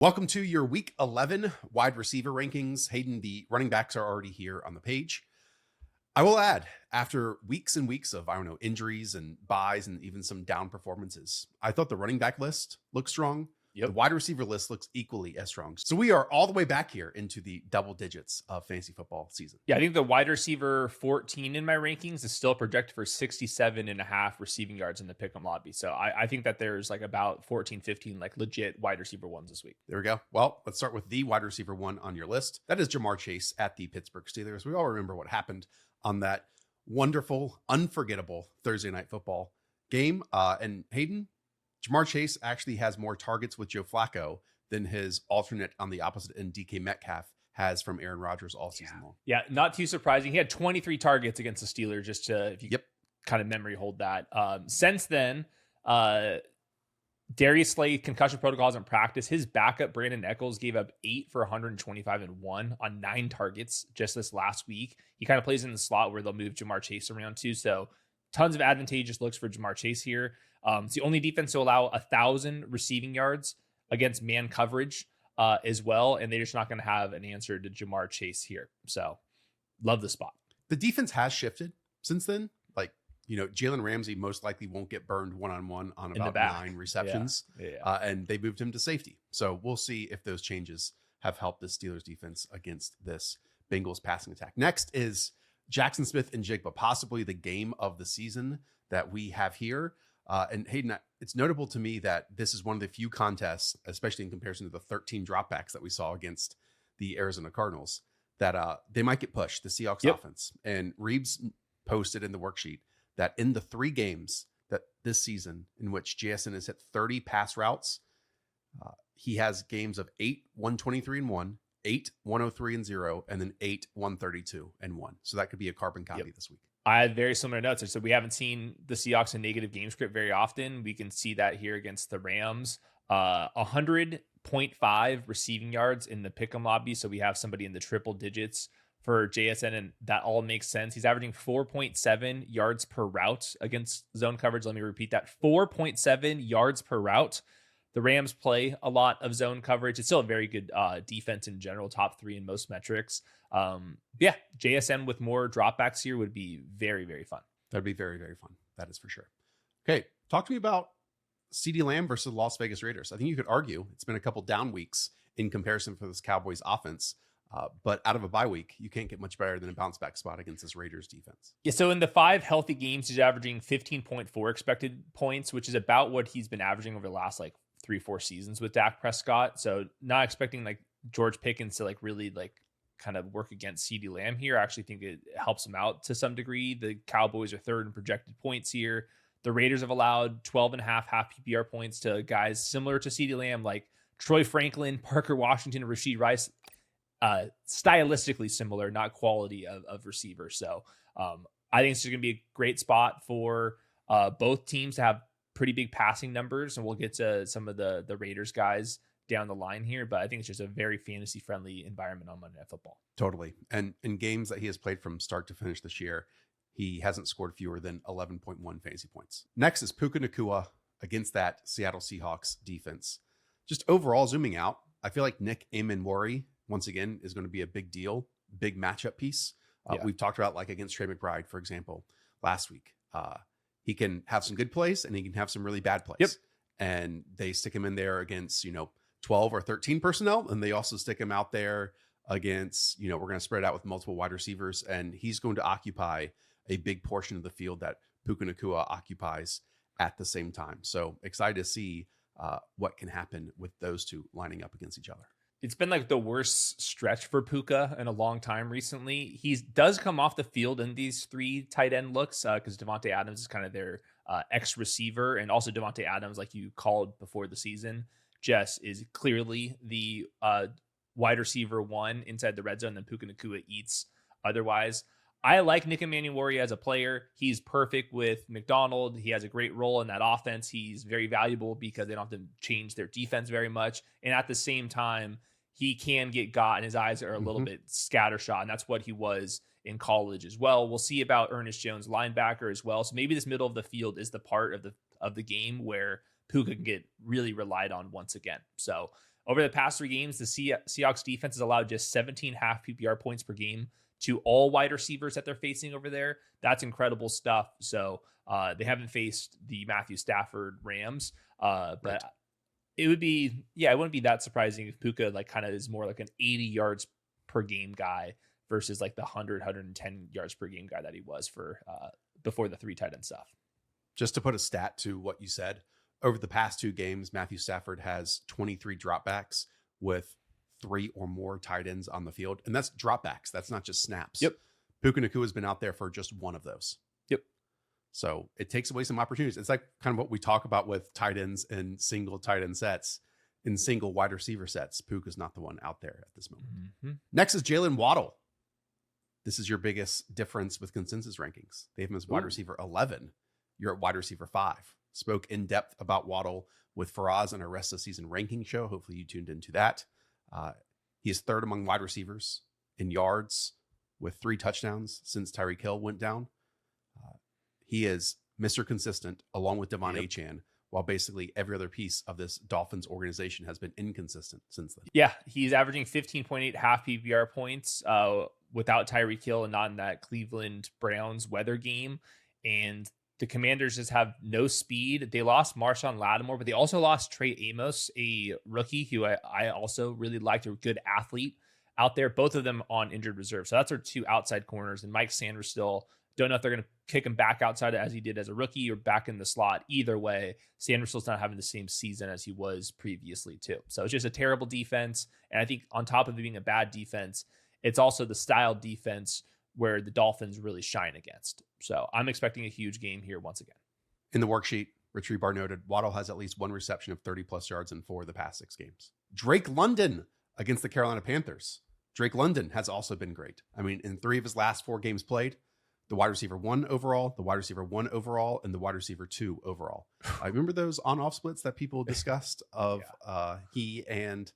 Welcome to your week 11 wide receiver rankings. Hayden, the running backs are already here on the page. I will add, after weeks and weeks of, injuries and buys and even some down performances, I thought the running back list looked strong. Yep. The wide receiver list looks equally as strong. So we are all the way back here into the double digits of fantasy football season. Yeah, I think the wide receiver 14 in my rankings is still projected for 67.5 receiving yards in the pick'em lobby. So I think that there's like about 14, 15 like legit wide receiver ones this week. There we go. Well, let's start with the wide receiver one on your list. That is Ja'Marr Chase at the Pittsburgh Steelers. We all remember what happened on that wonderful, unforgettable Thursday night football game. And Hayden, Ja'Marr Chase actually has more targets with Joe Flacco than his alternate on the opposite end, DK Metcalf, has from Aaron Rodgers all season long. Yeah, not too surprising. He had 23 targets against the Steelers, just to, if you kind of memory hold that. Since then, Darius Slay concussion protocols in practice. His backup, Brandon Echols, gave up 8 for 125 and 1 on 9 targets just this last week. He kind of plays in the slot where they'll move Ja'Marr Chase around too. So tons of advantageous looks for Ja'Marr Chase here. It's the only defense to allow 1,000 receiving yards against man coverage as well. And they're just not going to have an answer to Ja'Marr Chase here. So love the spot. The defense has shifted since then. Jalen Ramsey most likely won't get burned one-on-one on about 9 receptions. And they moved him to safety. So we'll see if those changes have helped the Steelers defense against this Bengals passing attack. Next is Jaxon Smith-Njigba, possibly the game of the season that we have here. And Hayden, it's notable to me that this is one of the few contests, especially in comparison to the 13 dropbacks that we saw against the Arizona Cardinals, that they might get pushed, the Seahawks offense. And Reeves posted in the worksheet that in the 3 games that this season in which JSN has hit 30 pass routes, he has games of 8, 123 and 1, 8, 103 and 0, and then 8, 132 and 1. So that could be a carbon copy this week. I had very similar notes. So we haven't seen the Seahawks in negative game script very often. We can see that here against the Rams. 100.5 receiving yards in the pick'em lobby. So we have somebody in the triple digits for JSN, and that all makes sense. He's averaging 4.7 yards per route against zone coverage. Let me repeat that. 4.7 yards per route. The Rams play a lot of zone coverage. It's still a very good defense in general, top 3 in most metrics. JSN with more dropbacks here would be very, very fun. That'd be very, very fun. That is for sure. Okay, talk to me about CeeDee Lamb versus the Las Vegas Raiders. I think you could argue it's been a couple down weeks in comparison for this Cowboys offense. But out of a bye week, you can't get much better than a bounce back spot against this Raiders defense. Yeah, so in the 5 healthy games, he's averaging 15.4 expected points, which is about what he's been averaging over the last 3-4 seasons with Dak Prescott. So not expecting George Pickens to really kind of work against CeeDee Lamb here. I actually think it helps him out to some degree. The Cowboys are 3rd in projected points here. The Raiders have allowed 12.5 half PPR points to guys similar to CeeDee Lamb, like Troy Franklin, Parker Washington, and Rashee Rice. Stylistically similar, not quality of receivers. So I think it's going to be a great spot for both teams to have pretty big passing numbers, and we'll get to some of the Raiders guys down the line here, but I think it's just a very fantasy friendly environment on Monday Night Football. Totally. And in games that he has played from start to finish this year, he hasn't scored fewer than 11.1 fantasy points. Next is Puka Nacua against that Seattle Seahawks defense. Just overall zooming out, I feel like Nick Amon-Ra once again is going to be a big deal, big matchup piece. We've talked about against Trey McBride, for example, last week. He can have some good plays and he can have some really bad plays. And they stick him in there against, 12 or 13 personnel. And they also stick him out there against, we're going to spread out with multiple wide receivers. And he's going to occupy a big portion of the field that Puka Nacua occupies at the same time. So excited to see what can happen with those two lining up against each other. It's been the worst stretch for Puka in a long time recently. He does come off the field in these 3 tight end looks because Davante Adams is kind of their X receiver. And also Davante Adams, like you called before the season, just is clearly the wide receiver 1 inside the red zone. Then Puka Nacua eats otherwise. I like Nick Emmanuel as a player. He's perfect with McDonald. He has a great role in that offense. He's very valuable because they don't have to change their defense very much. And at the same time, he can get got and his eyes are a little bit scattershot. And that's what he was in college as well. We'll see about Ernest Jones, linebacker as well. So maybe this middle of the field is the part of the game where Puka can get really relied on once again. So Over the past 3 games, the Seahawks defense has allowed just 17.5 PPR points per game to all wide receivers that they're facing over there. That's incredible stuff. So they haven't faced the Matthew Stafford Rams, but it wouldn't be that surprising if Puka like kind of is more like an 80 yards per game guy versus like the 110 yards per game guy that he was for before the 3 tight end stuff. Just to put a stat to what you said, over the past 2 games, Matthew Stafford has 23 dropbacks with 3 or more tight ends on the field. And that's dropbacks. That's not just snaps. Yep. Puka Nacua has been out there for just one of those. Yep. So it takes away some opportunities. It's like kind of what we talk about with tight ends and single tight end sets, in single wide receiver sets. Puka's not the one out there at this moment. Mm-hmm. Next is Jaylen Waddle. This is your biggest difference with consensus rankings. They have him as wide receiver 11. You're at wide receiver 5. Spoke in depth about Waddle with Faraz on our rest of the season ranking show. Hopefully you tuned into that. He is 3rd among wide receivers in yards with 3 touchdowns since Tyreek Hill went down. He is Mr. Consistent along with Devon Chan, while basically every other piece of this Dolphins organization has been inconsistent since then. Yeah, he's averaging 15.8 half PPR points without Tyreek Hill and not in that Cleveland Browns weather game. And the Commanders just have no speed. They lost Marshawn Lattimore, but they also lost Trey Amos, a rookie who I also really liked, a good athlete out there, both of them on injured reserve. So that's our 2 outside corners. And Mike Sanders still, don't know if they're going to kick him back outside as he did as a rookie or back in the slot. Either way, Sanders still's not having the same season as he was previously too. So it's just a terrible defense. And I think on top of it being a bad defense, it's also the style defense where the Dolphins really shine against. So I'm expecting a huge game here once again. In the worksheet, Rich Rebar noted Waddle has at least 1 reception of 30+ yards in 4 of the past 6 games. Drake London against the Carolina Panthers. Drake London has also been great. I mean, in 3 of his last 4 games played, the wide receiver 1 overall, the wide receiver 1 overall, and the wide receiver 2 overall. I remember those on-off splits that people discussed of he and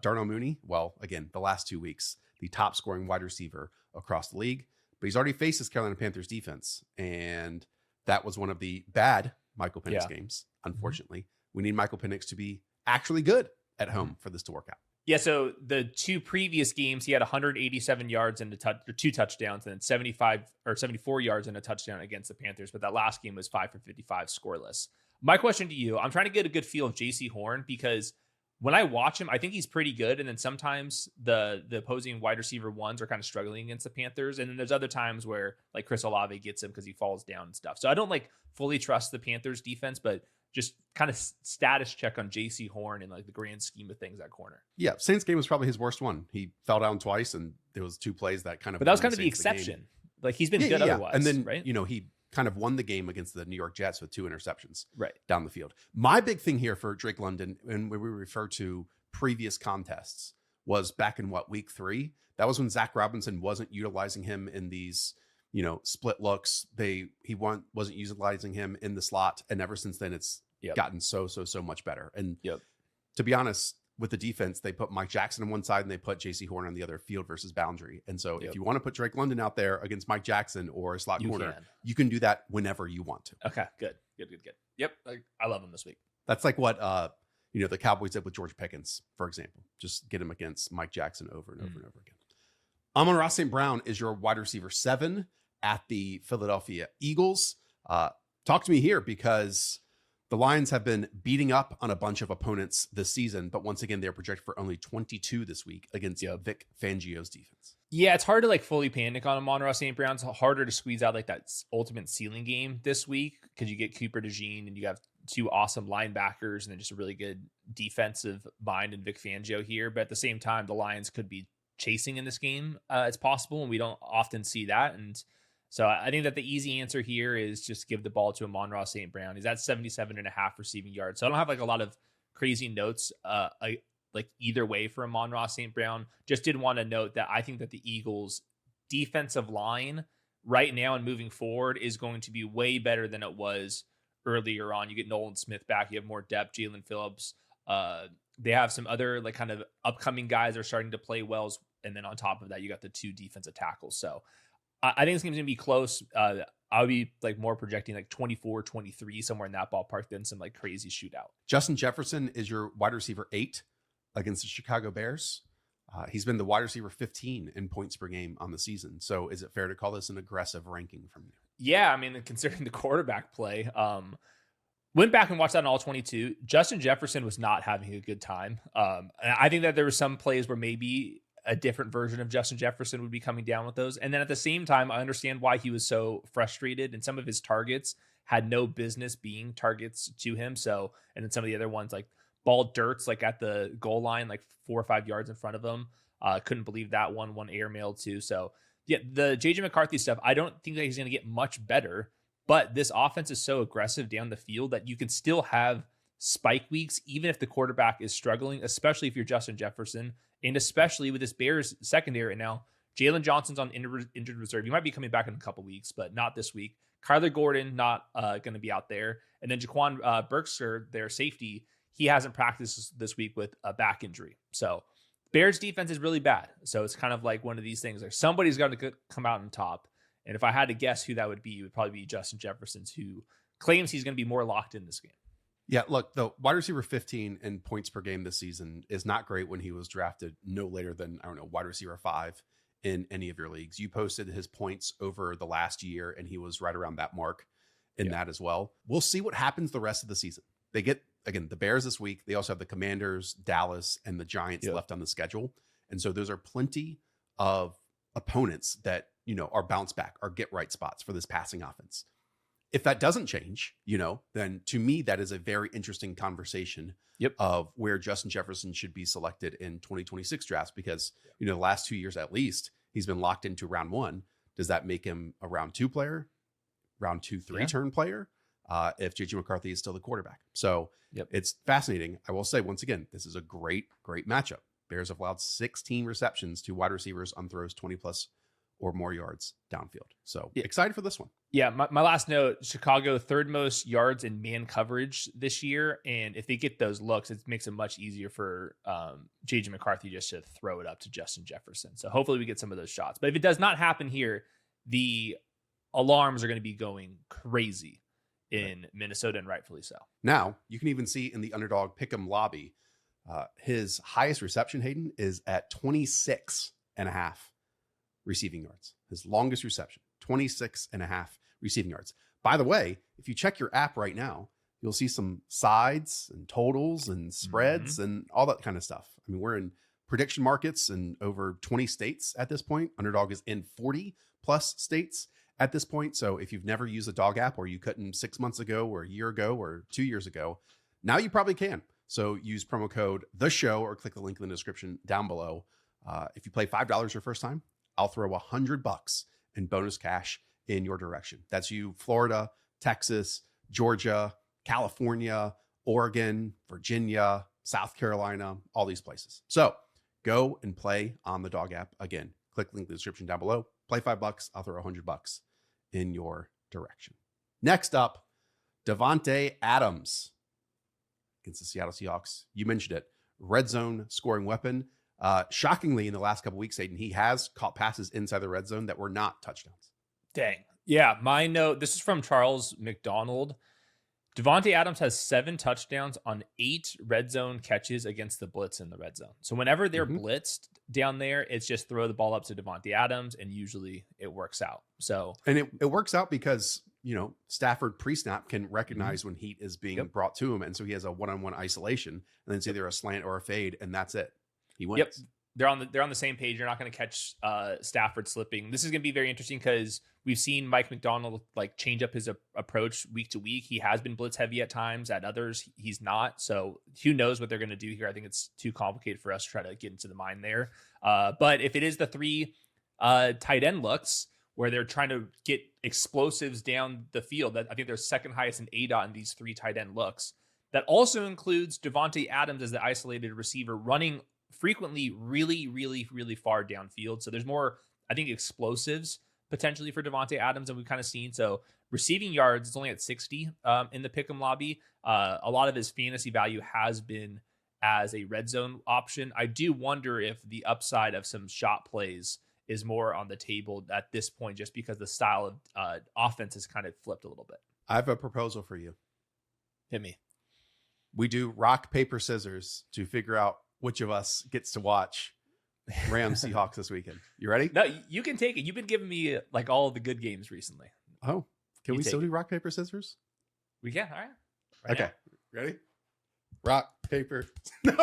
Darnell Mooney. Well, again, the last 2 weeks, the top scoring wide receiver across the league. But he's already faced his Carolina Panthers defense. And that was one of the bad Michael Penix games, unfortunately. We need Michael Penix to be actually good at home for this to work out. Yeah, so the 2 previous games, he had 187 yards and 2 touchdowns, and then 74 yards and a touchdown against the Panthers. But that last game was 5 for 55 scoreless. My question to you, I'm trying to get a good feel of J.C. Horn, because when I watch him, I think he's pretty good. And then sometimes the opposing wide receiver 1s are kind of struggling against the Panthers. And then there's other times where like Chris Olave gets him because he falls down and stuff. So I don't like fully trust the Panthers defense, but just kind of status check on J.C. Horn in like the grand scheme of things at corner. Yeah, Saints game was probably his worst one. He fell down twice, and there was 2 plays that kind of. But that was kind of the exception. Like he's been good otherwise, and then right? He kind of won the game against the New York Jets with 2 interceptions down the field. My big thing here for Drake London, and when we refer to previous contests, was back in week 3. That was when Zach Robinson wasn't utilizing him in these split looks. He wasn't utilizing him in the slot, and ever since then it's gotten so much better. And to be honest, with the defense, they put Mike Jackson on one side and they put J.C. Horn on the other, field versus boundary. And so if you want to put Drake London out there against Mike Jackson or a slot corner, you can do that whenever you want to. Okay, good. Yep, I love him this week. That's like what the Cowboys did with George Pickens, for example. Just get him against Mike Jackson over and over and over again. Amon-Ra St. Brown is your wide receiver 7 at the Philadelphia Eagles. Talk to me here, because the Lions have been beating up on a bunch of opponents this season, but once again, they're projected for only 22 this week against Vic Fangio's defense. Yeah, it's hard to like fully panic on Amon-Ra St. Brown. It's harder to squeeze out like that ultimate ceiling game this week because you get Cooper DeJean and you have 2 awesome linebackers and then just a really good defensive mind in Vic Fangio here. But at the same time, the Lions could be chasing in this game. It's possible, and we don't often see that. And so I think that the easy answer here is just give the ball to Amon-Ra St. Brown. He's at 77.5 receiving yards. So I don't have like a lot of crazy notes like either way for Amon-Ra St. Brown. Just did want to note that I think that the Eagles defensive line right now and moving forward is going to be way better than it was earlier on. You get Nolan Smith back. You have more depth, Jalen Phillips. They have some other like kind of upcoming guys that are starting to play well. And then on top of that, you got the 2 defensive tackles. So I think this game's going to be close. I would be like more projecting like 24-23, somewhere in that ballpark, than some like crazy shootout. Justin Jefferson is your wide receiver 8 against the Chicago Bears. He's been the wide receiver 15 in points per game on the season. So is it fair to call this an aggressive ranking from you? Yeah, I mean, considering the quarterback play, went back and watched that in all 22. Justin Jefferson was not having a good time. And I think that there were some plays where maybe a different version of Justin Jefferson would be coming down with those. And then at the same time, I understand why he was so frustrated, and some of his targets had no business being targets to him. So, and then some of the other ones, like ball dirts, like at the goal line, like 4 or 5 yards in front of him. Couldn't believe that one airmail too. So yeah, the JJ McCarthy stuff, I don't think that he's going to get much better, but this offense is so aggressive down the field that you can still have spike weeks, even if the quarterback is struggling, especially if you're Justin Jefferson, and especially with this Bears secondary right now. Jalen Johnson's on injured reserve. He might be coming back in a couple weeks, but not this week. Kyler Gordon, not going to be out there. And then Jaquan Berkshire, their safety, he hasn't practiced this week with a back injury. So Bears defense is really bad. So it's kind of like one of these things. Like somebody's got to come out on top. And if I had to guess who that would be, it would probably be Justin Jefferson, who claims he's going to be more locked in this game. Yeah, look, the wide receiver 15 in points per game this season is not great when he was drafted no later than, wide receiver 5 in any of your leagues. You posted his points over the last year, and he was right around that mark in that as well. We'll see what happens the rest of the season. They get, again, the Bears this week. They also have the Commanders, Dallas, and the Giants left on the schedule. And so those are plenty of opponents that, are bounce back, are get right spots for this passing offense. If that doesn't change, then to me, that is a very interesting conversation of where Justin Jefferson should be selected in 2026 drafts, because, the last 2 years at least, he's been locked into round 1. Does that make him a round 2 player, round 2-3 turn player? If JJ McCarthy is still the quarterback. So it's fascinating. I will say once again, this is a great matchup. Bears have allowed 16 receptions to wide receivers on throws 20 plus or more yards downfield. So excited for this one. Yeah. My last note, Chicago, 3rd most yards in man coverage this year. And if they get those looks, it makes it much easier for JJ McCarthy just to throw it up to Justin Jefferson. So hopefully we get some of those shots. But if it does not happen here, the alarms are going to be going crazy in Minnesota, and rightfully so. Now, you can even see in the Underdog Pick'em lobby, his highest reception, Hayden, is at 26.5 receiving yards. His longest reception, 26.5 receiving yards. By the way, if you check your app right now, you'll see some sides and totals and spreads and all that kind of stuff. I mean, we're in prediction markets in over 20 states at this point. Underdog is in 40 plus states at this point. So if you've never used a dog app, or you couldn't 6 months ago or a year ago or 2 years ago, now you probably can. So use promo code The Show or click the link in the description down below. If you play $5 your first time, I'll throw $100 in bonus cash in your direction. That's you, Florida, Texas, Georgia, California, Oregon, Virginia, South Carolina, all these places. So go and play on the dog app. Again, click the link in the description down below. Play $5, I'll throw $100 in your direction. Next up, Davante Adams against the Seattle Seahawks. You mentioned it. Red zone scoring weapon. Shockingly, in the last couple weeks, Hayden, he has caught passes inside the red zone that were not touchdowns. Dang. Yeah, my note, this is from Charles McDonald. Davante Adams has 7 touchdowns on 8 red zone catches against the blitz in the red zone. So whenever they're blitzed down there, it's just throw the ball up to Davante Adams, and usually it works out. So, and it works out because, Stafford pre-snap can recognize when heat is being brought to him. And so he has a one-on-one isolation, and then it's either a slant or a fade, and that's it. He wins. Yep. They're on the same page. You're not going to catch Stafford slipping. This is going to be very interesting because we've seen Mike McDonald change up his approach week to week. He has been blitz heavy at times. At others, he's not. So who knows what they're going to do here? I think it's too complicated for us to try to get into the mind there. But if it is the 3 tight end looks where they're trying to get explosives down the field, that I think they're second highest in ADOT in these 3 tight end looks. That also includes Davante Adams as the isolated receiver running frequently really, really, really far downfield. So there's more, I think, explosives potentially for Davante Adams than we've kind of seen. So receiving yards, it's only at 60 in the Pick'em lobby. A lot of his fantasy value has been as a red zone option. I do wonder if the upside of some shot plays is more on the table at this point, just because the style of offense has kind of flipped a little bit. I have a proposal for you. Hit me. We do rock, paper, scissors to figure out which of us gets to watch Rams Seahawks this weekend. You ready? No, you can take it. You've been giving me like all of the good games recently. Oh, can we still do rock, paper, scissors? We can. All right. Okay. Now. Ready? Rock, paper. No,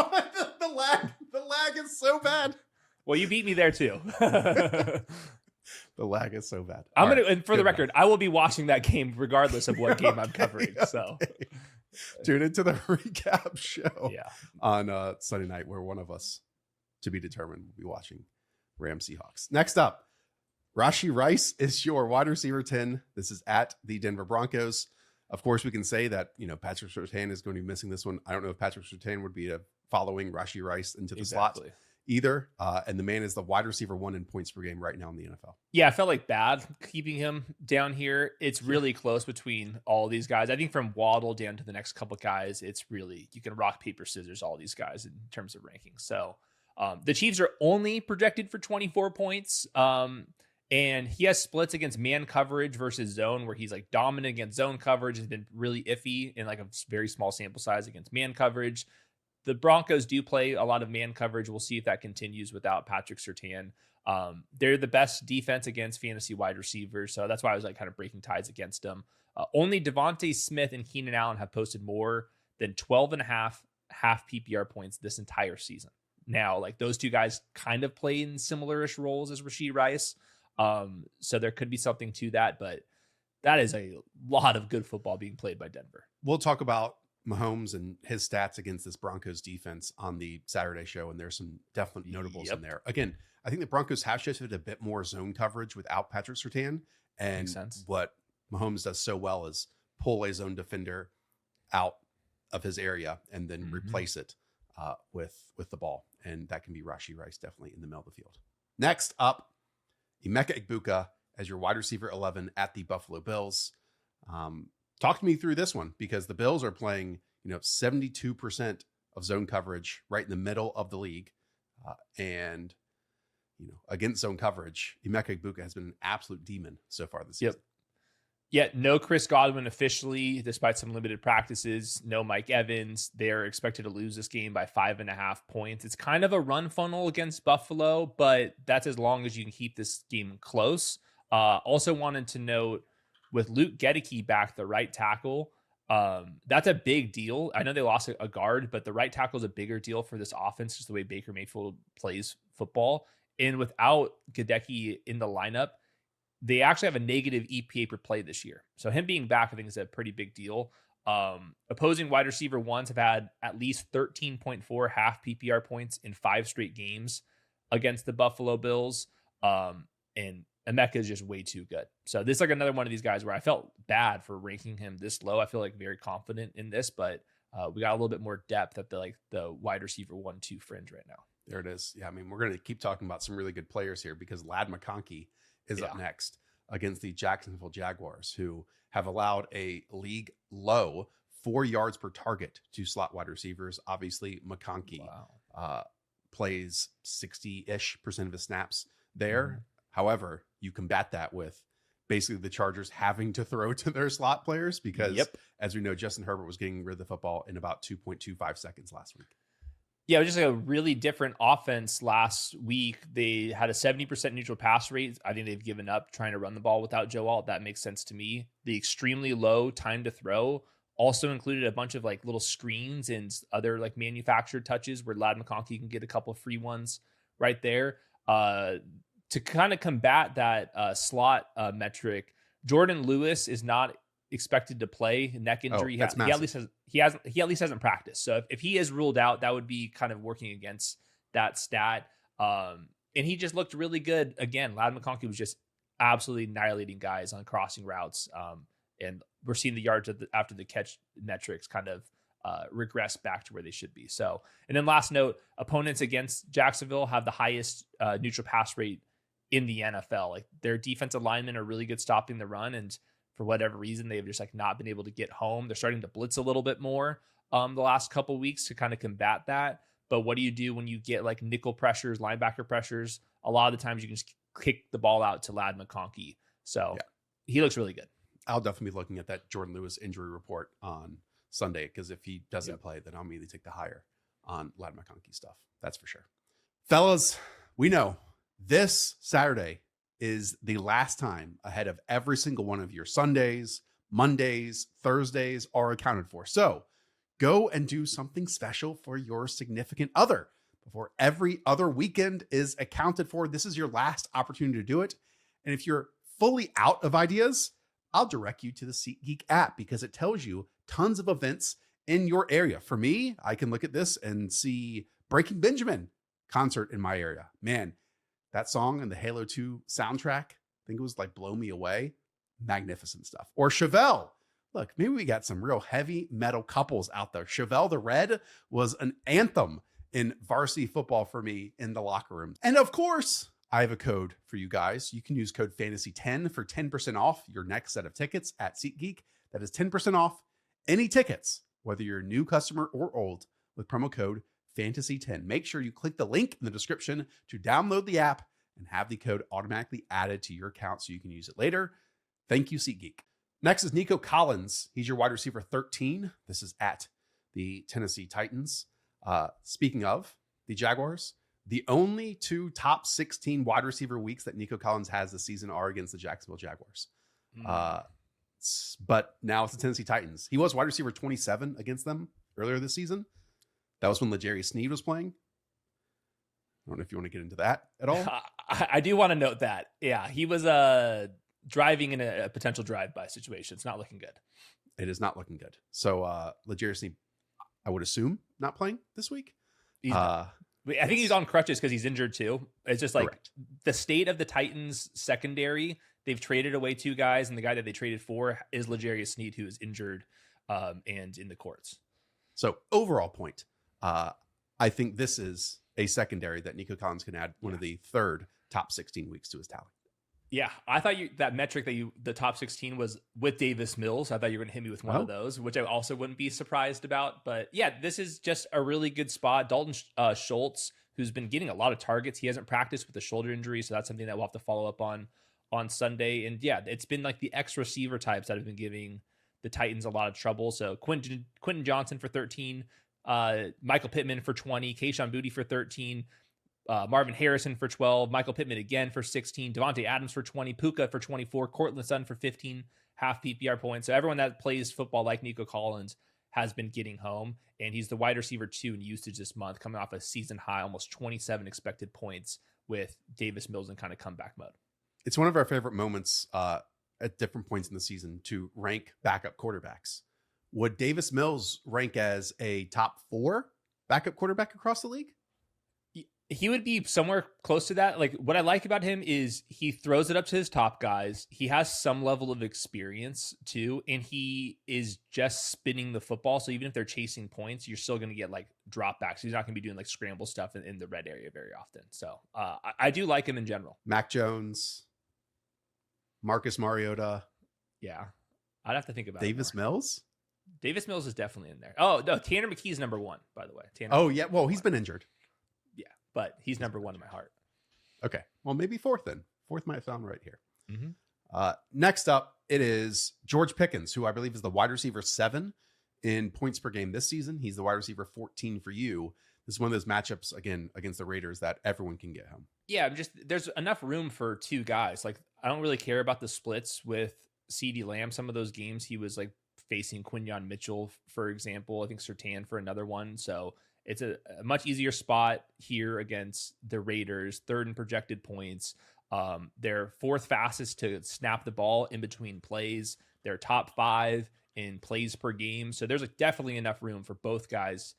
the lag is so bad. Well, you beat me there too. The lag is so bad. And for the record, I will be watching that game regardless of what game I'm covering. So tune into the recap show on Sunday night, where one of us, to be determined, will be watching Rams Seahawks. Next up, Rashee Rice is your wide receiver 10. This is at the Denver Broncos. Of course, we can say that, Patrick Surtain is going to be missing this one. I don't know if Patrick Surtain would be following Rashee Rice into the slot either. And the man is the wide receiver 1 in points per game right now in the NFL. Yeah, I felt like bad keeping him down here. It's really close between all these guys. I think from Waddle down to the next couple of guys, it's really, you can rock, paper, scissors, all these guys in terms of rankings. So the Chiefs are only projected for 24 points. And he has splits against man coverage versus zone, where he's like dominant against zone coverage, has been really iffy in like a very small sample size against man coverage. The Broncos do play a lot of man coverage. We'll see if that continues without Patrick Surtain. They're the best defense against fantasy wide receivers. So that's why I was like kind of breaking ties against them. Only Devontae Smith and Keenan Allen have posted more than 12.5 half PPR points this entire season. Now, like those two guys kind of play in similar-ish roles as Rashee Rice. So there could be something to that, but that is a lot of good football being played by Denver. We'll talk about Mahomes and his stats against this Broncos defense on the Saturday show, and there's some definite notables in there. Again, I think the Broncos have shifted a bit more zone coverage without Patrick Surtain, and what Mahomes does so well is pull a zone defender out of his area and then replace it with the ball, and that can be Rashee Rice definitely in the middle of the field. Next up, Emeka Egbuka as your wide receiver 11 at the Buffalo Bills. Talk to me through this one, because the Bills are playing, 72% of zone coverage right in the middle of the league. And, against zone coverage, Emeka Egbuka has been an absolute demon so far this season. Yeah, no Chris Godwin officially, despite some limited practices. No Mike Evans. They're expected to lose this game by 5.5 points. It's kind of a run funnel against Buffalo, but that's as long as you can keep this game close. Also wanted to note, with Luke Gedeke back, the right tackle, that's a big deal. I know they lost a guard, but the right tackle is a bigger deal for this offense, just the way Baker Mayfield plays football. And without Gedeke in the lineup, they actually have a negative EPA per play this year. So him being back, I think, is a pretty big deal. Opposing wide receiver ones have had at least 13.4 half PPR points in 5 straight games against the Buffalo Bills. And Emeka is just way too good. So this is like another one of these guys where I felt bad for ranking him this low. I feel like very confident in this, but we got a little bit more depth at the wide receiver 1-2 fringe right now. There it is. Yeah, I mean, we're going to keep talking about some really good players here, because Ladd McConkey is up next against the Jacksonville Jaguars, who have allowed a league low 4 yards per target to slot wide receivers. Obviously, McConkey plays 60-ish% of his snaps there. However, you combat that with basically the Chargers having to throw to their slot players, because as we know, Justin Herbert was getting rid of the football in about 2.25 seconds last week. Yeah, it was just a really different offense last week. They had a 70% neutral pass rate. I think they've given up trying to run the ball without Joe Alt. That makes sense to me. The extremely low time to throw also included a bunch of like little screens and other like manufactured touches where Ladd McConkey can get a couple free ones right there. To kind of combat that slot metric, Jordan Lewis is not expected to play. Neck injury. He at least hasn't practiced. So if he is ruled out, that would be kind of working against that stat. And he just looked really good. Again, Ladd McConkey was just absolutely annihilating guys on crossing routes. And we're seeing the yards after the catch metrics kind of regress back to where they should be. So, and then last note, opponents against Jacksonville have the highest neutral pass rate in the NFL. Like their defensive linemen are really good stopping the run, and for whatever reason, they've just like not been able to get home. They're starting to blitz a little bit more the last couple of weeks to kind of combat that. But what do you do when you get like nickel pressures, linebacker pressures? A lot of the times you can just kick the ball out to Ladd McConkey. So he looks really good. I'll definitely be looking at that Jordan Lewis injury report on Sunday, because if he doesn't play, then I'll immediately take the hire on a lot of McConkey stuff. That's for sure. Fellas, we know this Saturday is the last time ahead of every single one of your Sundays, Mondays, Thursdays are accounted for. So go and do something special for your significant other before every other weekend is accounted for. This is your last opportunity to do it. And if you're fully out of ideas, I'll direct you to the SeatGeek app because it tells you tons of events in your area. For me, I can look at this and see Breaking Benjamin concert in my area. Man, that song and the Halo 2 soundtrack, I think it was like Blow Me Away. Magnificent stuff. Or Chevelle. Look, maybe we got some real heavy metal couples out there. Chevelle the Red was an anthem in varsity football for me in the locker room. And of course, I have a code for you guys. You can use code FANTASY10 for 10% off your next set of tickets at SeatGeek. That is 10% off any tickets, whether you're a new customer or old, with promo code FANTASY10. Make sure you click the link in the description to download the app and have the code automatically added to your account so you can use it later. Thank you, SeatGeek. Next is Nico Collins. He's your wide receiver 13. This is at the Tennessee Titans. Speaking of the Jaguars, the only 2 top 16 wide receiver weeks that Nico Collins has this season are against the Jacksonville Jaguars. But now it's the Tennessee Titans. He was wide receiver 27 against them earlier this season. That was when L'Jarius Sneed was playing. I don't know if you want to get into that at all. I do want to note that. Yeah, he was driving in a potential drive-by situation. It's not looking good. It is not looking good. So L'Jarius Sneed, I would assume, not playing this week. I think he's on crutches because he's injured too. It's just like correct. The state of the Titans secondary. They've traded away 2 guys, and the guy that they traded for is L'Jarius Sneed, who is injured and in the courts. So overall point, I think this is a secondary that Nico Collins can add one of the 3rd top 16 weeks to his tally. Yeah, I thought that metric the top 16 was with Davis Mills. I thought you were going to hit me with one of those, which I also wouldn't be surprised about. But yeah, this is just a really good spot. Dalton Schultz, who's been getting a lot of targets. He hasn't practiced with a shoulder injury, so that's something that we'll have to follow up on Sunday. And yeah, it's been like the X receiver types that have been giving the Titans a lot of trouble. So Quentin Johnston for 13, Michael Pittman for 20, Kayshon Boutte for 13, Marvin Harrison for 12, Michael Pittman again for 16, Davante Adams for 20, Puka for 24, Cortland Sutton for 15, half PPR points. So everyone that plays football like Nico Collins has been getting home, and he's the wide receiver 2 in usage this month, coming off a season high, almost 27 expected points with Davis Mills in kind of comeback mode. It's one of our favorite moments at different points in the season to rank backup quarterbacks. Would Davis Mills rank as a top 4 backup quarterback across the league? He would be somewhere close to that. Like, what I like about him is he throws it up to his top guys. He has some level of experience too, and he is just spinning the football. So even if they're chasing points, you're still going to get like dropbacks. He's not going to be doing like scramble stuff in the red area very often. So I do like him in general. Mac Jones, Marcus Mariota. Yeah, I'd have to think about Davis Mills. Davis Mills is definitely in there. Oh no, Tanner McKee's number 1, by the way. Yeah, well, he's been injured. But he's number 1 in my heart. Okay. Well, maybe 4th then. 4th might sound right here. Mm-hmm. Next up, it is George Pickens, who I believe is the wide receiver 7 in points per game this season. He's the wide receiver 14 for you. This is one of those matchups, again, against the Raiders that everyone can get home. Yeah, there's enough room for 2 guys. Like, I don't really care about the splits with CeeDee Lamb. Some of those games he was like facing Quinyon Mitchell, for example. I think Surtain for another one. So it's a much easier spot here against the Raiders, 3rd in projected points. They're 4th fastest to snap the ball in between plays. They're top 5 in plays per game. So there's definitely enough room for both guys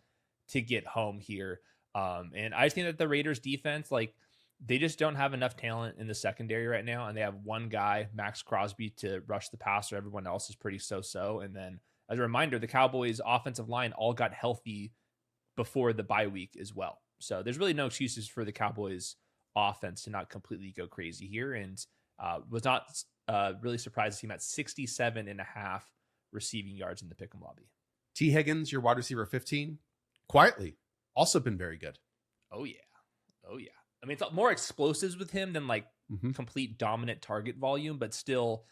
to get home here. And I just think that the Raiders defense, like, they just don't have enough talent in the secondary right now. And they have one guy, Max Crosby, to rush the passer. Everyone else is pretty so-so. And then as a reminder, the Cowboys offensive line all got healthy before the bye week as well. So there's really no excuses for the Cowboys offense to not completely go crazy here. And was not really surprised to see him at 67.5 receiving yards in the pick'em lobby. T. Higgins, your wide receiver 15, quietly also been very good. Oh yeah. I mean, it's more explosives with him than like complete dominant target volume, but still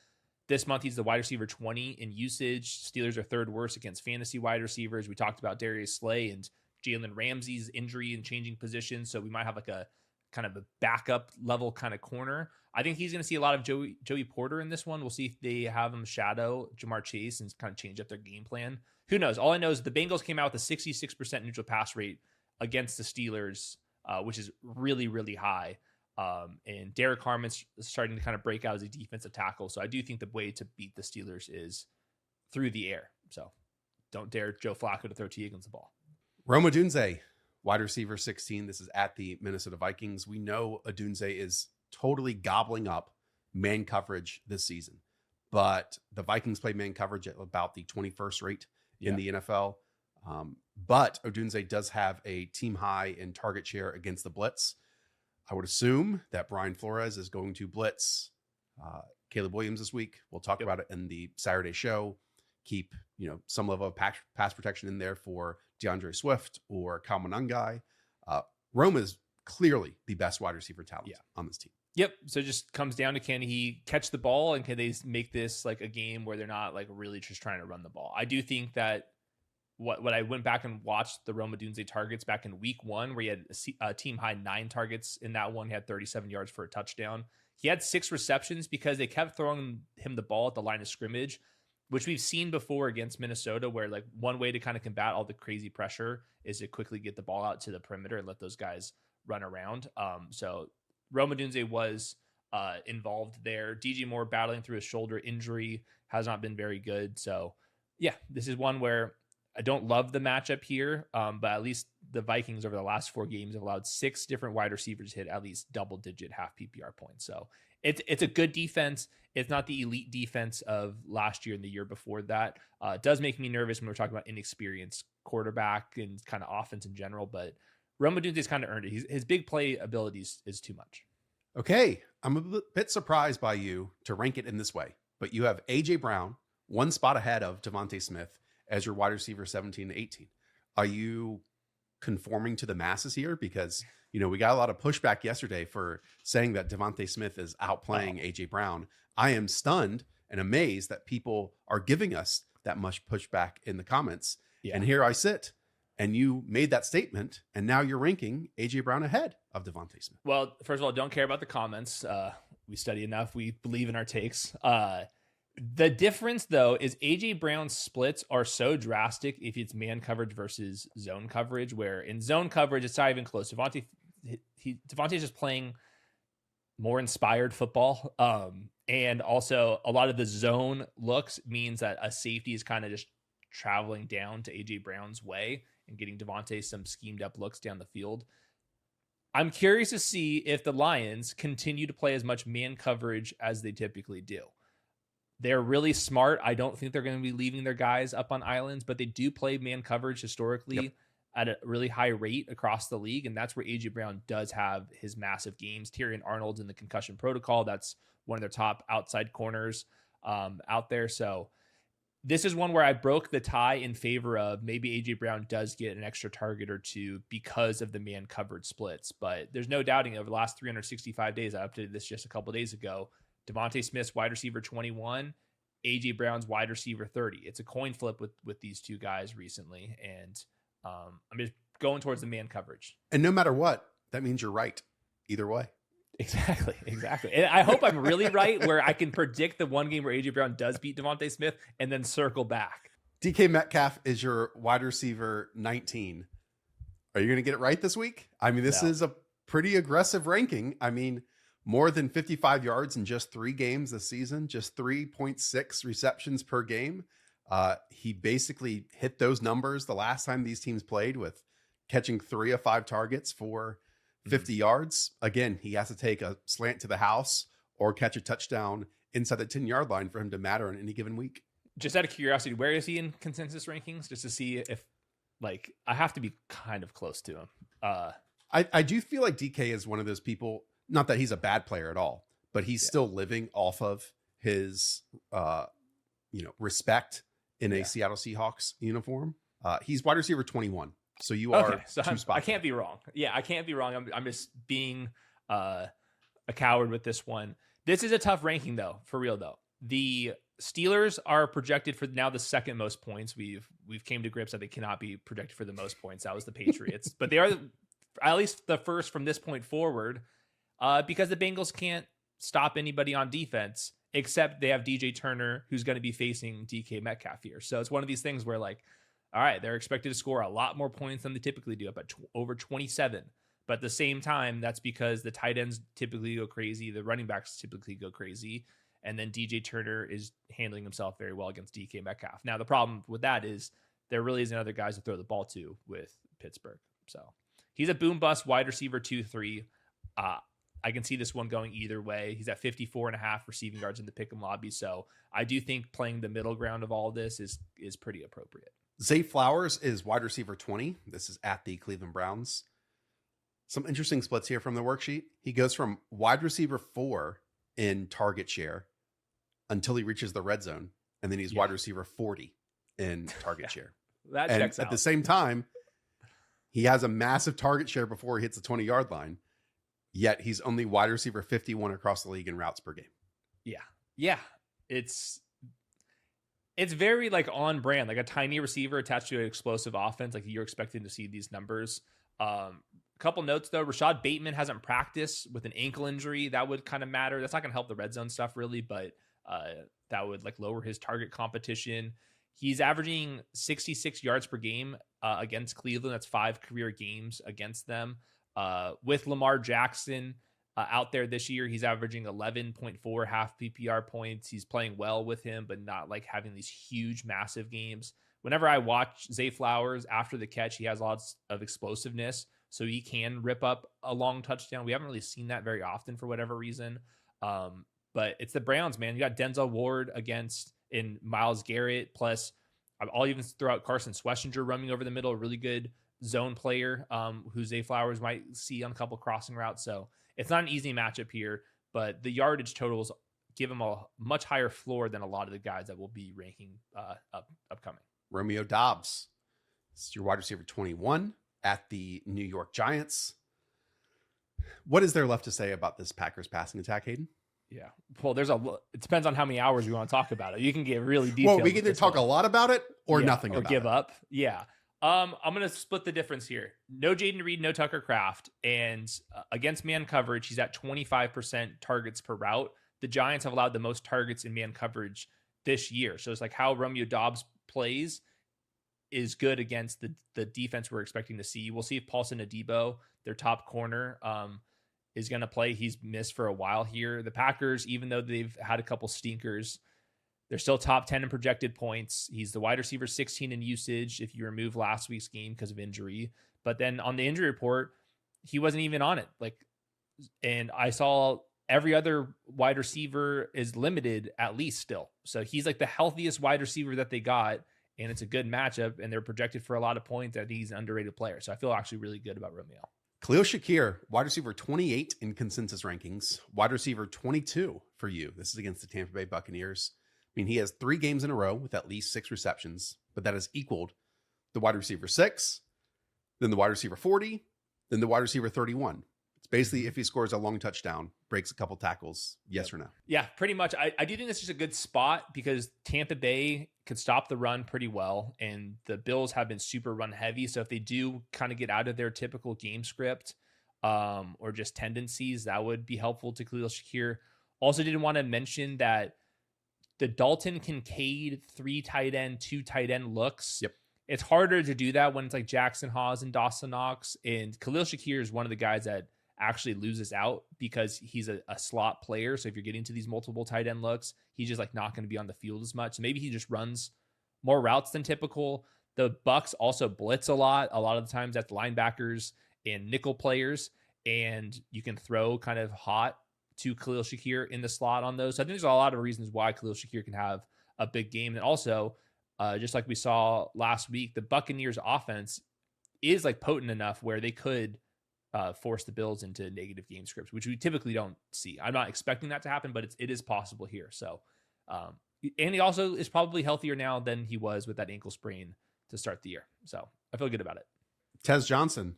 this month he's the wide receiver 20 in usage. Steelers are 3rd worst against fantasy wide receivers. We talked about Darius Slay, and Jalen Ramsey's injury and changing positions. So we might have like a kind of a backup level kind of corner. I think he's going to see a lot of Joey Porter in this one. We'll see if they have him shadow Jamar Chase and kind of change up their game plan. Who knows? All I know is the Bengals came out with a 66% neutral pass rate against the Steelers, which is really, really high. And Derek Harmon's starting to kind of break out as a defensive tackle. So I do think the way to beat the Steelers is through the air. So don't dare Joe Flacco to throw T. Higgins the ball. Rome Odunze, wide receiver 16. This is at the Minnesota Vikings. We know Odunze is totally gobbling up man coverage this season, but the Vikings play man coverage at about the 21st rate in the NFL. But Odunze does have a team high in target share against the blitz. I would assume that Brian Flores is going to blitz Caleb Williams this week. We'll talk about it in the Saturday show. Keep, some level of pass protection in there for DeAndre Swift or Kyle Monangai. Rome is clearly the best wide receiver talent on this team. Yep. So it just comes down to, can he catch the ball, and can they make this like a game where they're not like really just trying to run the ball? I do think that what I went back and watched the Rome Odunze targets back in week 1, where he had a team high 9 targets in that one. He had 37 yards for a touchdown. He had 6 receptions because they kept throwing him the ball at the line of scrimmage, which we've seen before against Minnesota, where like one way to kind of combat all the crazy pressure is to quickly get the ball out to the perimeter and let those guys run around. So Rome Odunze was involved there. DJ Moore battling through a shoulder injury, has not been very good. So yeah, this is one where I don't love the matchup here, but at least the Vikings over the last 4 games have allowed 6 different wide receivers to hit at least double-digit half PPR points. So it's a good defense. It's not the elite defense of last year and the year before that. It does make me nervous when we're talking about inexperienced quarterback and kind of offense in general, but Rome Odunze's kind of earned it. His big play abilities is too much. Okay, I'm a bit surprised by you to rank it in this way, but you have A.J. Brown, 1 spot ahead of DeVonta Smith, as your wide receiver 17 to 18. Are you conforming to the masses here? Because, we got a lot of pushback yesterday for saying that DeVonta Smith is outplaying AJ Brown. I am stunned and amazed that people are giving us that much pushback in the comments. Yeah. And here I sit, and you made that statement, and now you're ranking AJ Brown ahead of DeVonta Smith. Well, first of all, don't care about the comments. We study enough. We believe in our takes. The difference, though, is A.J. Brown's splits are so drastic if it's man coverage versus zone coverage, where in zone coverage, it's not even close. DeVonta is just playing more inspired football. And also, a lot of the zone looks means that a safety is kind of just traveling down to A.J. Brown's way and getting DeVonta some schemed up looks down the field. I'm curious to see if the Lions continue to play as much man coverage as they typically do. They're really smart. I don't think they're going to be leaving their guys up on islands, but they do play man coverage historically at a really high rate across the league. And that's where A.J. Brown does have his massive games. Tyrion Arnold's in the concussion protocol. That's one of their top outside corners out there. So this is one where I broke the tie in favor of maybe A.J. Brown does get an extra target or 2 because of the man coverage splits. But there's no doubting over the last 365 days, I updated this just a couple days ago, DeVonta Smith's wide receiver 21, A.J. Brown's wide receiver 30. It's a coin flip with these 2 guys recently, and I'm just going towards the man coverage. And no matter what, that means you're right either way. Exactly. And I hope I'm really right, where I can predict the one game where A.J. Brown does beat DeVonta Smith and then circle back. DK Metcalf is your wide receiver 19. Are you going to get it right this week? I mean, this is a pretty aggressive ranking. I mean, more than 55 yards in just 3 games this season, just 3.6 receptions per game. He basically hit those numbers the last time these teams played, with catching 3 of 5 targets for 50 yards. Again, he has to take a slant to the house or catch a touchdown inside the 10-yard line for him to matter in any given week. Just out of curiosity, where is he in consensus rankings? Just to see if, like, I have to be kind of close to him. I do feel like DK is one of those people. Not that he's a bad player at all, but he's still living off of his, respect in a Seattle Seahawks uniform. He's wide receiver 21. So you are so 2 spots. I can't be wrong. Yeah, I can't be wrong. I'm just being a coward with this one. This is a tough ranking, though, for real, though. The Steelers are projected for now the second most points. We've came to grips that they cannot be projected for the most points. That was the Patriots, but they are at least the first from this point forward, because the Bengals can't stop anybody on defense except they have DJ Turner, who's going to be facing DK Metcalf here. So it's one of these things where like, all right, they're expected to score a lot more points than they typically do, up at over 27. But at the same time, that's because the tight ends typically go crazy, the running backs typically go crazy. And then DJ Turner is handling himself very well against DK Metcalf. Now, the problem with that is there really isn't other guys to throw the ball to with Pittsburgh. So he's a boom bust wide receiver 2-3. I can see this one going either way. He's at 54.5 receiving yards in the pick'em lobby. So I do think playing the middle ground of all of this is pretty appropriate. Zay Flowers is wide receiver 20. This is at the Cleveland Browns. Some interesting splits here from the worksheet. He goes from wide receiver 4 in target share until he reaches the red zone, and then he's wide receiver 40 in target share. That checks out. At the same time, he has a massive target share before he hits the 20-yard line, yet he's only wide receiver 51 across the league in routes per game. Yeah. It's very like on brand, like a tiny receiver attached to an explosive offense. Like you're expecting to see these numbers. Couple notes though, Rashad Bateman hasn't practiced with an ankle injury. That would kind of matter. That's not going to help the red zone stuff really, but that would like lower his target competition. He's averaging 66 yards per game against Cleveland. That's 5 career games against them. With Lamar Jackson out there this year, he's averaging 11.4 half PPR points. He's playing well with him, but not like having these huge, massive games. Whenever I watch Zay Flowers after the catch, he has lots of explosiveness, so he can rip up a long touchdown. We haven't really seen that very often for whatever reason. But it's the Browns, man. You got Denzel Ward in Myles Garrett, plus I'll even throw out Carson Schwarzenegger roaming over the middle, a really good zone player who Zay Flowers might see on a couple crossing routes. So it's not an easy matchup here, but the yardage totals give him a much higher floor than a lot of the guys that will be ranking upcoming. Romeo Doubs, this is your wide receiver 21 at the New York Giants. What is there left to say about this Packers passing attack, Hayden? Yeah. Well, it depends on how many hours we want to talk about it. You can get really detailed. Well, we can either talk a lot about it or nothing or give up. Yeah. I'm going to split the difference here. No Jaden Reed, no Tucker Kraft. And against man coverage, he's at 25% targets per route. The Giants have allowed the most targets in man coverage this year. So it's like how Romeo Doubs plays is good against the defense we're expecting to see. We'll see if Paulson Adebo, their top corner, is going to play. He's missed for a while here. The Packers, even though they've had a couple stinkers, they're still top 10 in projected points. He's the wide receiver 16 in usage if you remove last week's game because of injury. But then on the injury report, he wasn't even on it. And I saw every other wide receiver is limited at least still. So he's like the healthiest wide receiver that they got, and it's a good matchup, and they're projected for a lot of points. I think he's an underrated player. So I feel actually really good about Romeo. Khalil Shakir, wide receiver 28 in consensus rankings, wide receiver 22 for you. This is against the Tampa Bay Buccaneers. I mean, he has 3 games in a row with at least 6 receptions, but that has equaled the wide receiver 6, then the wide receiver 40, then the wide receiver 31. It's basically if he scores a long touchdown, breaks a couple tackles, yes or no. Yeah, pretty much. I do think this is a good spot because Tampa Bay could stop the run pretty well, and the Bills have been super run heavy. So if they do kind of get out of their typical game script or just tendencies, that would be helpful to Khalil Shakir. Also didn't want to mention that the Dalton Kincaid 3 tight end, 2 tight end looks. Yep. It's harder to do that when it's like Jackson Hawes and Dawson Knox, and Khalil Shakir is one of the guys that actually loses out because he's a slot player. So if you're getting to these multiple tight end looks, he's just like not going to be on the field as much. So maybe he just runs more routes than typical. The Bucs also blitz a lot of the times that's linebackers and nickel players, and you can throw kind of hot to Khalil Shakir in the slot on those. So I think there's a lot of reasons why Khalil Shakir can have a big game. And also, just like we saw last week, the Buccaneers offense is like potent enough where they could force the Bills into negative game scripts, which we typically don't see. I'm not expecting that to happen, but it is possible here. So, and he also is probably healthier now than he was with that ankle sprain to start the year. So I feel good about it. Tez Johnson,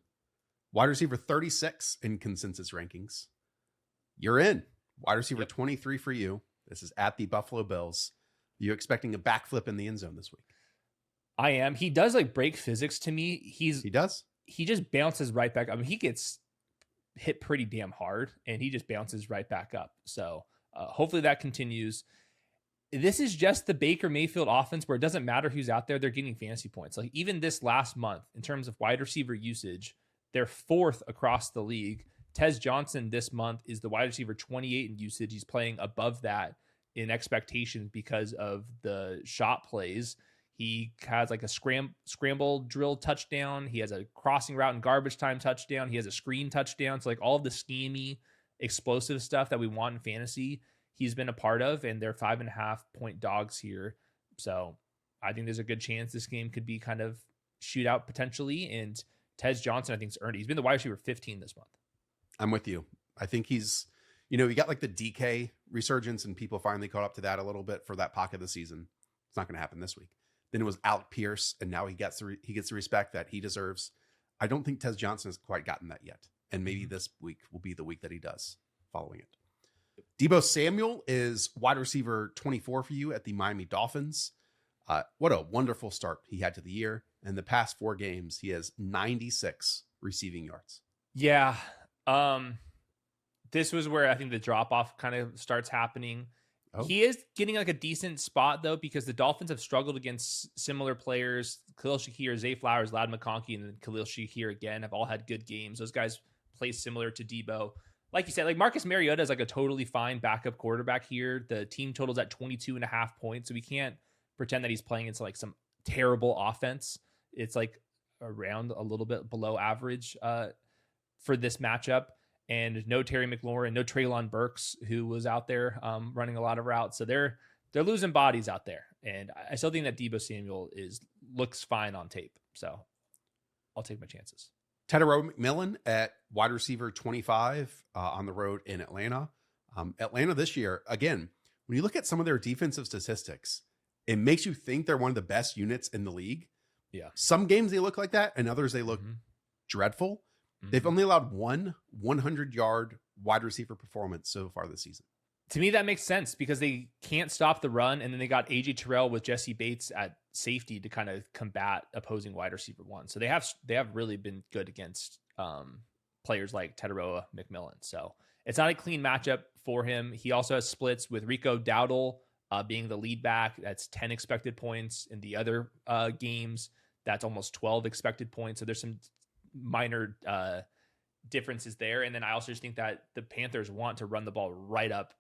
wide receiver 36 in consensus rankings. You're in. Wide receiver 23 for you. This is at the Buffalo Bills. You expecting a backflip in the end zone this week? I am. He does like break physics to me. He does. He just bounces right back. I mean, he gets hit pretty damn hard and he just bounces right back up. So hopefully that continues. This is just the Baker Mayfield offense where it doesn't matter who's out there. They're getting fantasy points. Like even this last month in terms of wide receiver usage, they're 4th across the league. Tez Johnson this month is the wide receiver 28 in usage. He's playing above that in expectations because of the shot plays. He has like a scramble drill touchdown. He has a crossing route and garbage time touchdown. He has a screen touchdown. So like all of the schemey, explosive stuff that we want in fantasy, he's been a part of, and they're 5.5 point dogs here. So I think there's a good chance this game could be kind of shootout potentially. And Tez Johnson, I think, has earned it. He's been the wide receiver 15 this month. I'm with you. I think he's, he got like the DK resurgence and people finally caught up to that a little bit for that pocket of the season. It's not going to happen this week. Then it was Alec Pierce, and now he gets the respect that he deserves. I don't think Tez Johnson has quite gotten that yet. And maybe this week will be the week that he does following it. Deebo Samuel is wide receiver 24 for you at the Miami Dolphins. What a wonderful start he had to the year. In the past 4 games, he has 96 receiving yards. Yeah. This was where I think the drop-off kind of starts happening. Oh. He is getting like a decent spot, though, because the Dolphins have struggled against similar players. Khalil Shakir, Zay Flowers, Ladd McConkey, and then Khalil Shakir again have all had good games. Those guys play similar to Deebo. Like you said, like Marcus Mariota is like a totally fine backup quarterback here. The team total's at 22.5 points, so we can't pretend that he's playing into like some terrible offense. It's like around a little bit below average for this matchup. And no Terry McLaurin, no Treylon Burks, who was out there running a lot of routes. So they're losing bodies out there. And I still think that Deebo Samuel looks fine on tape. So I'll take my chances. Tetairoa McMillan at wide receiver 25 on the road in Atlanta. Atlanta this year, again, when you look at some of their defensive statistics, it makes you think they're one of the best units in the league. Yeah. Some games they look like that, and others they look dreadful. They've only allowed one 100-yard wide receiver performance so far this season. To me, that makes sense because they can't stop the run, and then they got AJ Terrell with Jesse Bates at safety to kind of combat opposing wide receiver one. So they have really been good against players like Tetairoa McMillan. So it's not a clean matchup for him. He also has splits with Rico Dowdle being the lead back. That's 10 expected points. In the other games, that's almost 12 expected points. So there's some minor differences there. And then I also just think that the Panthers want to run the ball right up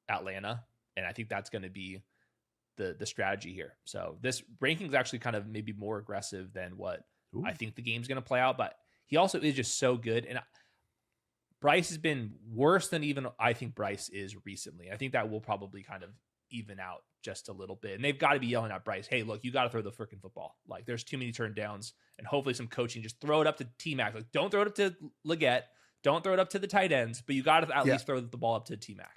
Atlanta. And I think that's going to be the strategy here. So this ranking is actually kind of maybe more aggressive than what I think the game's going to play out. But he also is just so good. And Bryce has been worse than even I think Bryce is recently. I think that will probably kind of even out just a little bit. And they've got to be yelling at Bryce, hey, look, you got to throw the freaking football. Like there's too many turn downs, and hopefully some coaching, just throw it up to T-Mac. Like don't throw it up to Leggett. Don't throw it up to the tight ends, but you got to at least throw the ball up to T-Mac.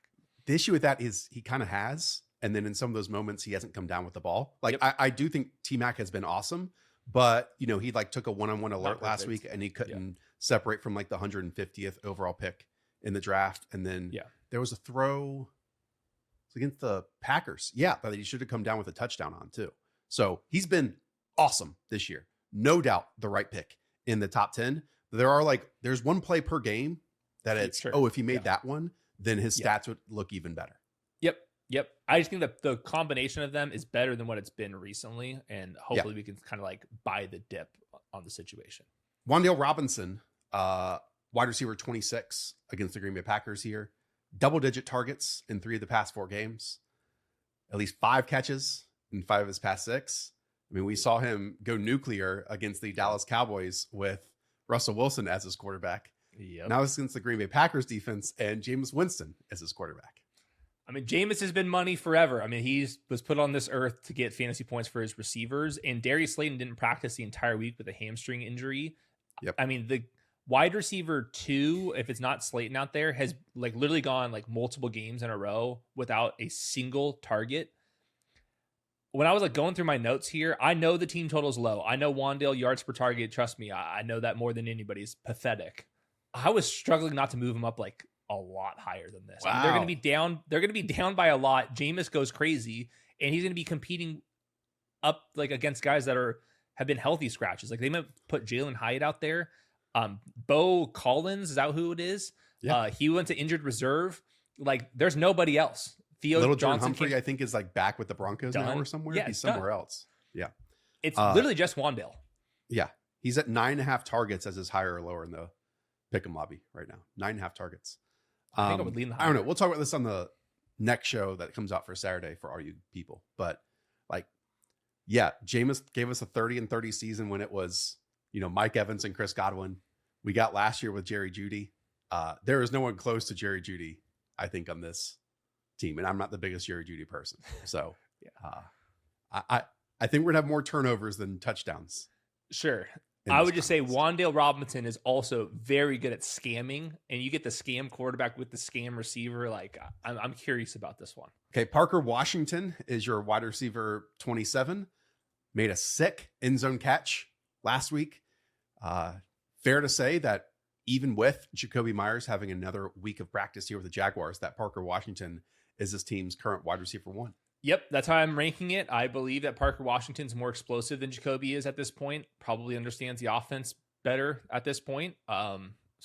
The issue with that is he kind of has, and then in some of those moments he hasn't come down with the ball. Like I do think T-Mac has been awesome, but he like took a one-on-one alert last week and he couldn't separate from like the 150th overall pick in the draft. And then there was a throw against the Packers. Yeah, that he should have come down with a touchdown on too. So he's been awesome this year. No doubt the right pick in the top 10. There's one play per game that it's, if he made that one, then his stats would look even better. Yep. I just think that the combination of them is better than what it's been recently. And hopefully we can kind of like buy the dip on the situation. Wan'Dale Robinson, wide receiver 26 against the Green Bay Packers here. Double-digit targets in 3 of the past 4 games. At least 5 catches in 5 of his past 6. I mean, we saw him go nuclear against the Dallas Cowboys with Russell Wilson as his quarterback. Yep. Now it's against the Green Bay Packers defense and Jameis Winston as his quarterback. I mean, Jameis has been money forever. I mean, he was put on this earth to get fantasy points for his receivers, and Darius Slayton didn't practice the entire week with a hamstring injury. Yep. I mean, the wide receiver 2, if it's not Slayton out there, has like literally gone like multiple games in a row without a single target. When I was like going through my notes here, I know the team total is low. I know Wan'Dale yards per target. Trust me, I know that more than anybody. It's pathetic. I was struggling not to move him up like a lot higher than this. Wow. I mean, they're going to be down. They're going to be down by a lot. Jameis goes crazy, and he's going to be competing up like against guys that have been healthy scratches. Like they might put Jalen Hyatt out there. Bo Collins, is that who it is? Yeah. He went to injured reserve. Like there's nobody else. Theo Little Johnson Humphrey, I think, is like back with the Broncos now or somewhere. Yeah, he's somewhere else. Yeah. It's literally just Wan'Dale. Yeah. He's at 9.5 targets as his higher or lower in the pick'em lobby right now. 9.5 targets. I think I would lean the higher. I don't know. We'll talk about this on the next show that comes out for Saturday for all you people. But like, yeah, Jameis gave us a 30-30 season when it was, Mike Evans and Chris Godwin. We got last year with Jerry Jeudy. There is no one close to Jerry Jeudy, I think, on this team. And I'm not the biggest Jerry Jeudy person. So I think we're going to have more turnovers than touchdowns. Sure. I would just say Wan'Dale Robinson is also very good at scamming, and you get the scam quarterback with the scam receiver. Like I'm curious about this one. Okay. Parker Washington is your wide receiver 27, made a sick end zone catch last week. Fair to say that even with Jakobi Meyers having another week of practice here with the Jaguars, that Parker Washington is this team's current wide receiver 1. Yep, that's how I'm ranking it. I believe that Parker Washington's more explosive than Jakobi is at this point. Probably understands the offense better at this point. So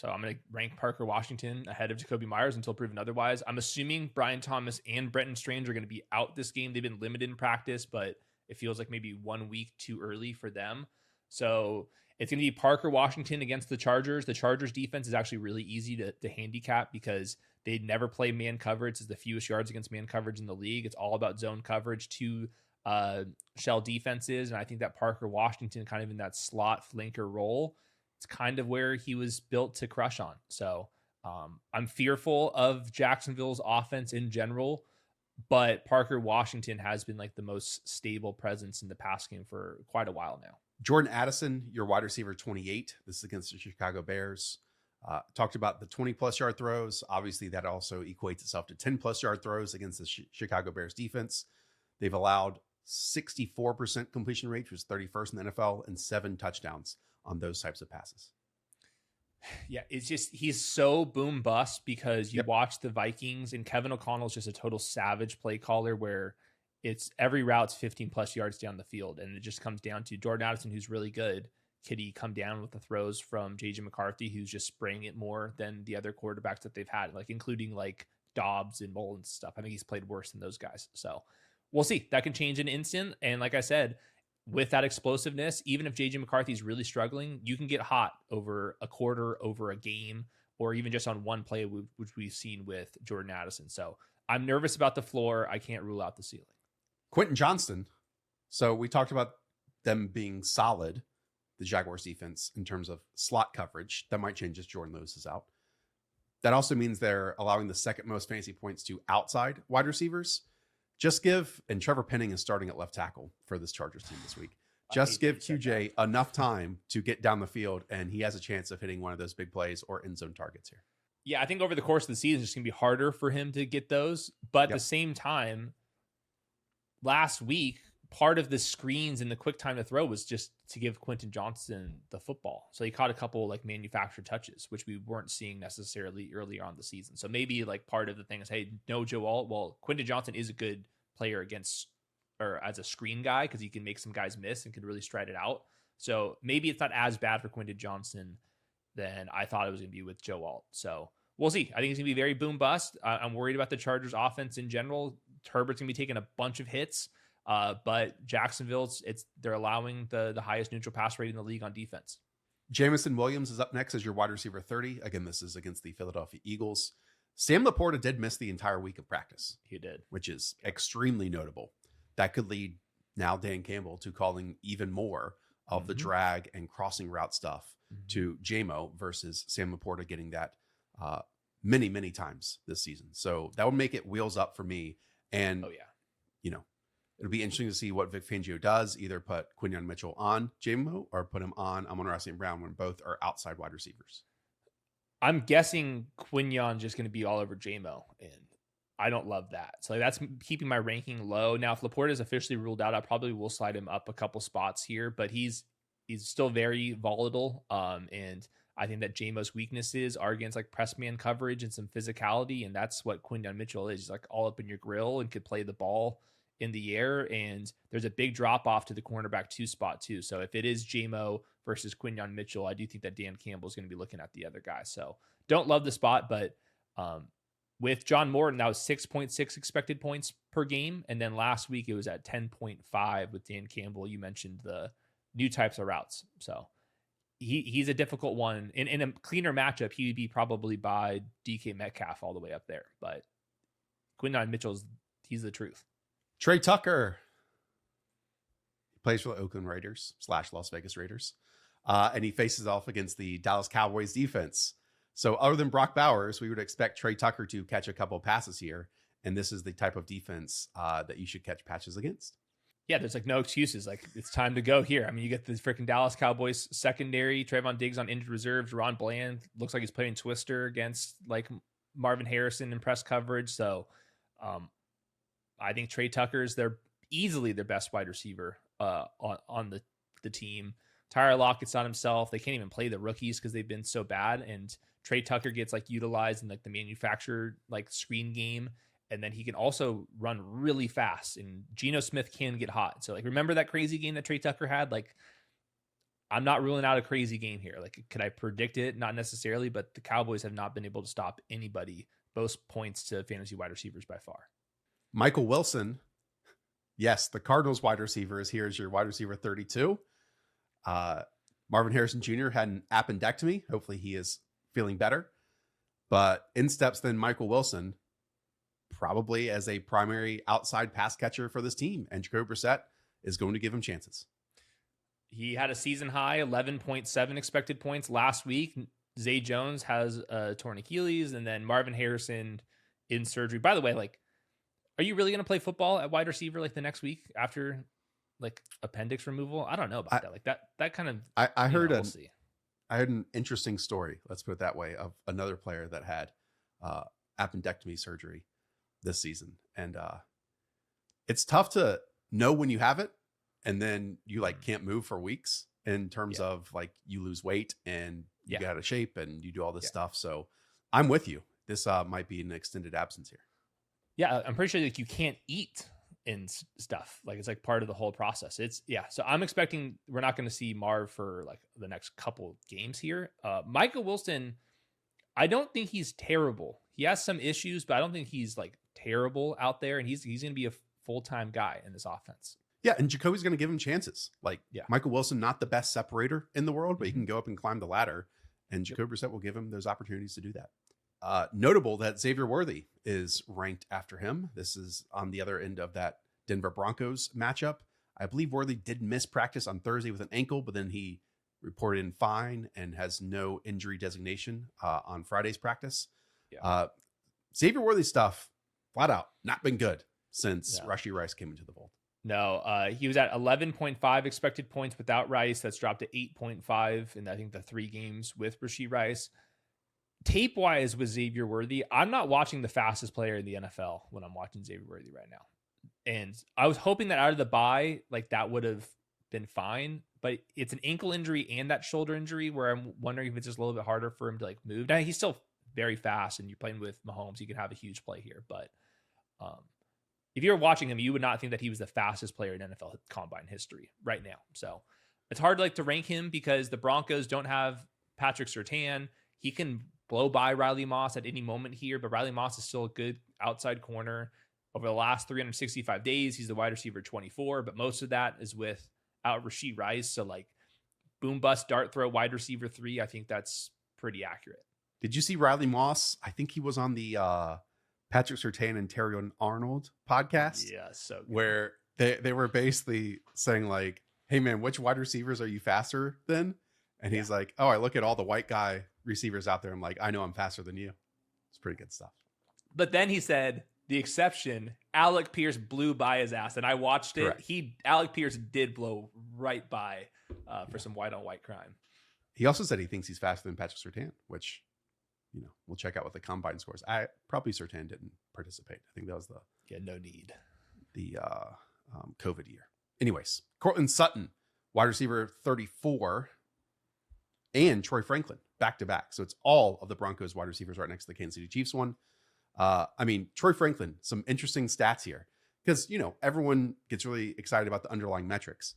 I'm going to rank Parker Washington ahead of Jakobi Meyers until proven otherwise. I'm assuming Brian Thomas and Brenton Strange are going to be out this game. They've been limited in practice, but it feels like maybe 1 week too early for them. So it's going to be Parker Washington against the Chargers. The Chargers defense is actually really easy to handicap because they never play man coverage. It's the fewest yards against man coverage in the league. It's all about zone coverage to shell defenses. And I think that Parker Washington kind of in that slot flanker role, it's kind of where he was built to crush on. So I'm fearful of Jacksonville's offense in general, but Parker Washington has been like the most stable presence in the pass game for quite a while now. Jordan Addison, your wide receiver 28. This is against the Chicago Bears. Talked about the 20-plus yard throws. Obviously, that also equates itself to 10-plus yard throws against the Chicago Bears defense. They've allowed 64% completion rate, which was 31st in the NFL, and 7 touchdowns on those types of passes. Yeah, it's just he's so boom bust because you watch the Vikings, and Kevin O'Connell's just a total savage play caller where it's every route's 15-plus yards down the field, and it just comes down to Jordan Addison, who's really good. Could he come down with the throws from JJ McCarthy, who's just spraying it more than the other quarterbacks that they've had, like including like Doubs and Mullins stuff? I think he's played worse than those guys. So we'll see. That can change in an instant. And like I said, with that explosiveness, even if JJ McCarthy is really struggling, you can get hot over a quarter, over a game, or even just on one play, which we've seen with Jordan Addison. So I'm nervous about the floor. I can't rule out the ceiling. Quentin Johnston. So we talked about them being solid, the Jaguars defense, in terms of slot coverage. That might change as Jordan Lewis is out. That also means they're allowing the second most fantasy points to outside wide receivers. And Trevor Penning is starting at left tackle for this Chargers team this week. Just give QJ enough time to get down the field, and he has a chance of hitting one of those big plays or end zone targets here. Yeah, I think over the course of the season, it's going to be harder for him to get those. But at the same time, last week, part of the screens and the quick time to throw was just to give Quentin Johnston the football. So he caught a couple like manufactured touches, which we weren't seeing necessarily earlier on the season. So maybe like part of the thing is, hey, no Joel. Well, Quentin Johnston is a good player against or as a screen guy because he can make some guys miss and can really stride it out. So maybe it's not as bad for Quentin Johnston than I thought it was going to be with Joe Alt. So we'll see. I think it's going to be very boom bust. I'm worried about the Chargers offense in general. Herbert's going to be taking a bunch of hits. But Jacksonville's they're allowing the highest neutral pass rate in the league on defense. Jameson Williams is up next as your wide receiver 30. Again, this is against the Philadelphia Eagles. Sam Laporta did miss the entire week of practice. He did, which is extremely notable. That could lead now Dan Campbell to calling even more of the drag and crossing route stuff to JMO versus Sam Laporta getting that many, many times this season. So that would make it wheels up for me. And, it'll be interesting to see what Vic Fangio does, either put Quinyon Mitchell on JMO or put him on Amon-Ra St. Brown when both are outside wide receivers. I'm guessing Quinyon just going to be all over JMO, and I don't love that. So that's keeping my ranking low. Now, if Laporta is officially ruled out, I probably will slide him up a couple spots here, but he's still very volatile. And I think that JMO's weaknesses are against like press man coverage and some physicality. And that's what Quinyon Mitchell is. He's like all up in your grill and could play the ball in the air, and there's a big drop off to the cornerback 2 spot too. So if it is JMO versus Quinyon Mitchell, I do think that Dan Campbell is going to be looking at the other guy. So don't love the spot, but with John Morton, that was 6.6 expected points per game. And then last week it was at 10.5 with Dan Campbell. You mentioned the new types of routes. So he's a difficult one. In a cleaner matchup, he would be probably by DK Metcalf all the way up there. But Quinyon Mitchell's, he's the truth. Tre Tucker. He plays for the Oakland Raiders / Las Vegas Raiders. And he faces off against the Dallas Cowboys defense. So other than Brock Bowers, we would expect Tre Tucker to catch a couple passes here. And this is the type of defense that you should catch patches against. Yeah, there's like no excuses. Like, it's time to go here. I mean, you get the freaking Dallas Cowboys secondary, Trayvon Diggs on injured reserve, Ron Bland looks like he's playing Twister against like Marvin Harrison in press coverage. So I think Tre Tucker's easily their best wide receiver on the team. Tyler Lockett's on himself. They can't even play the rookies because they've been so bad. And Tre Tucker gets like utilized in like the manufactured like screen game. And then he can also run really fast, and Geno Smith can get hot. So like, remember that crazy game that Tre Tucker had? Like, I'm not ruling out a crazy game here. Like, could I predict it? Not necessarily, but the Cowboys have not been able to stop anybody. Both points to fantasy wide receivers by far. Michael Wilson. Yes, the Cardinals wide receiver is here as your wide receiver 32. Marvin Harrison Jr. had an appendectomy. Hopefully he is feeling better. But in steps then Michael Wilson, probably as a primary outside pass catcher for this team. And Jacoby Brissett is going to give him chances. He had a season high 11.7 expected points last week. Zay Jones has a torn Achilles, and then Marvin Harrison in surgery. By the way, like, are you really going to play football at wide receiver like the next week after like appendix removal? I don't know about that. Like that kind of, I heard we'll see. I heard an interesting story, let's put it that way, of another player that had appendectomy surgery this season. And it's tough to know when you have it and then you like can't move for weeks in terms of like you lose weight and you get out of shape and you do all this stuff. So I'm with you. This might be an extended absence here. Yeah, I'm pretty sure like you can't eat and stuff. Like, it's like part of the whole process. So I'm expecting we're not going to see Marv for like the next couple games here. Michael Wilson, I don't think he's terrible. He has some issues, but I don't think he's like terrible out there, and he's going to be a full-time guy in this offense. Yeah, and Jacoby's going to give him chances. Like, Michael Wilson, not the best separator in the world, but he can go up and climb the ladder, and Jacoby Brissett will give him those opportunities to do that. Notable that Xavier Worthy is ranked after him. This is on the other end of that Denver Broncos matchup. I believe Worthy did miss practice on Thursday with an ankle, but then he reported in fine and has no injury designation on Friday's practice. Xavier Worthy stuff, flat out, not been good since Rashee Rice came into the fold. No, he was at 11.5 expected points without Rice. That's dropped to 8.5 in, I think, the 3 games with Rashee Rice. Tape-wise with Xavier Worthy, I'm not watching the fastest player in the NFL when I'm watching Xavier Worthy right now. And I was hoping that out of the bye, like, that would have been fine. But it's an ankle injury and that shoulder injury where I'm wondering if it's just a little bit harder for him to, like, move. Now, he's still very fast, and you're playing with Mahomes. He can have a huge play here. But if you're watching him, you would not think that he was the fastest player in NFL combine history right now. So it's hard to rank him because the Broncos don't have Patrick Surtain. He can blow by Riley Moss at any moment here, but Riley Moss is still a good outside corner. Over the last 365 days, he's the wide receiver 24, but most of that is without Rashee Rice. So boom bust dart throw wide receiver 3. I think that's pretty accurate. Did you see Riley Moss? I think he was on the Patrick Surtain and Terry Arnold podcast. Yeah, so good. Where they were basically saying like, hey man, which wide receivers are you faster than? And he's like, oh, I look at all the white guy receivers out there. I'm like, I know I'm faster than you. It's pretty good stuff. But then he said the exception, Alec Pierce blew by his ass. And I watched it. Correct. Alec Pierce did blow right by for some white on white crime. He also said he thinks he's faster than Patrick Surtain, which, we'll check out what the combine scores. Probably Surtain didn't participate. I think that was no need. The COVID year. Anyways, Cortland Sutton, wide receiver 34, and Troy Franklin back to back. So it's all of the Broncos wide receivers right next to the Kansas City Chiefs one. Troy Franklin, some interesting stats here. because, everyone gets really excited about the underlying metrics.